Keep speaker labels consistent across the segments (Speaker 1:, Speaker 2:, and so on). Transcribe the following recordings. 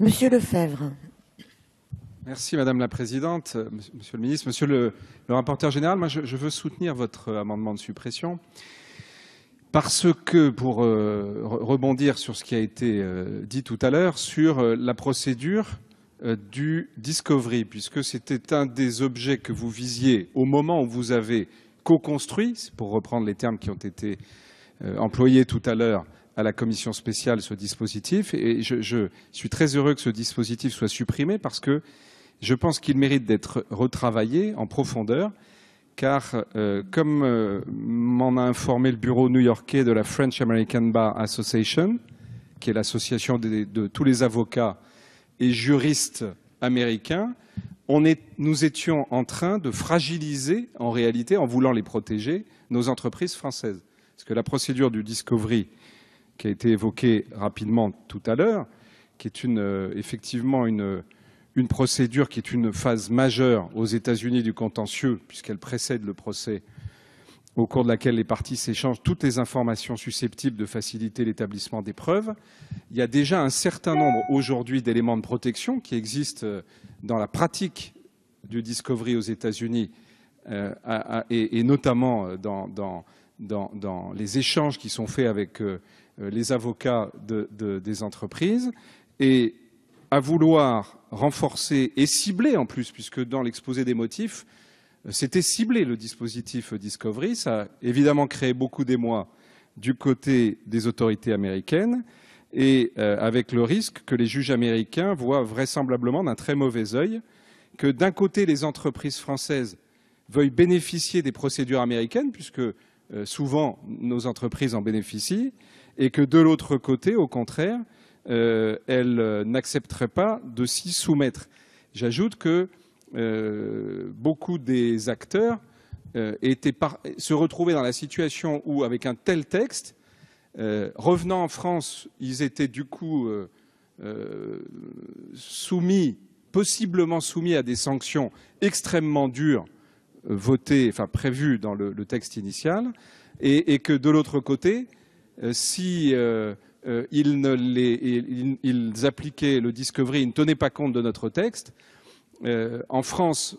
Speaker 1: Monsieur Lefebvre.
Speaker 2: Merci Madame la Présidente, Monsieur le Ministre, Monsieur le rapporteur général. Moi, je veux soutenir votre amendement de suppression parce que, pour rebondir sur ce qui a été dit tout à l'heure, sur la procédure du Discovery, puisque c'était un des objets que vous visiez au moment où vous avez co-construit, pour reprendre les termes qui ont été employés tout à l'heure à la commission spéciale, ce dispositif. Et je suis très heureux que ce dispositif soit supprimé parce que je pense qu'il mérite d'être retravaillé en profondeur, car comme m'en a informé le bureau new-yorkais de la French American Bar Association, qui est l'association de tous les avocats et juristes américains, nous étions en train de fragiliser, en réalité, en voulant les protéger, nos entreprises françaises. Parce que la procédure du Discovery, qui a été évoquée rapidement tout à l'heure, qui est effectivement une procédure qui est une phase majeure aux États-Unis du contentieux, puisqu'elle précède le procès, au cours de laquelle les parties s'échangent toutes les informations susceptibles de faciliter l'établissement des preuves. Il y a déjà un certain nombre aujourd'hui d'éléments de protection qui existent dans la pratique du Discovery aux États-Unis et notamment dans les échanges qui sont faits avec les avocats des entreprises. Et à vouloir renforcer et cibler en plus, puisque dans l'exposé des motifs, c'était ciblé le dispositif Discovery. Ça a évidemment créé beaucoup d'émoi du côté des autorités américaines et avec le risque que les juges américains voient vraisemblablement d'un très mauvais œil que d'un côté les entreprises françaises veuillent bénéficier des procédures américaines, puisque souvent nos entreprises en bénéficient, et que de l'autre côté, au contraire, elles n'accepteraient pas de s'y soumettre. J'ajoute que beaucoup des acteurs se retrouvaient dans la situation où, avec un tel texte, revenant en France, ils étaient du coup possiblement soumis à des sanctions extrêmement dures prévues dans le texte initial, et que de l'autre côté, si ils appliquaient le Discovery, ils ne tenaient pas compte de notre texte, en France,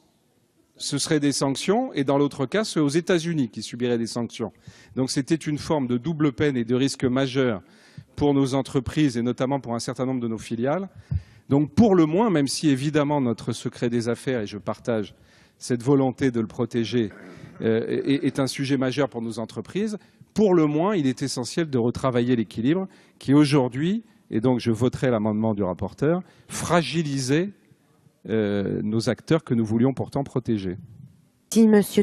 Speaker 2: ce seraient des sanctions, et dans l'autre cas, c'est aux États-Unis qui subiraient des sanctions. Donc c'était une forme de double peine et de risque majeur pour nos entreprises, et notamment pour un certain nombre de nos filiales. Donc pour le moins, même si évidemment notre secret des affaires, et je partage cette volonté de le protéger, est un sujet majeur pour nos entreprises, pour le moins, il est essentiel de retravailler l'équilibre qui aujourd'hui, et donc je voterai l'amendement du rapporteur, fragilisait nos acteurs que nous voulions pourtant protéger.
Speaker 1: Si, Monsieur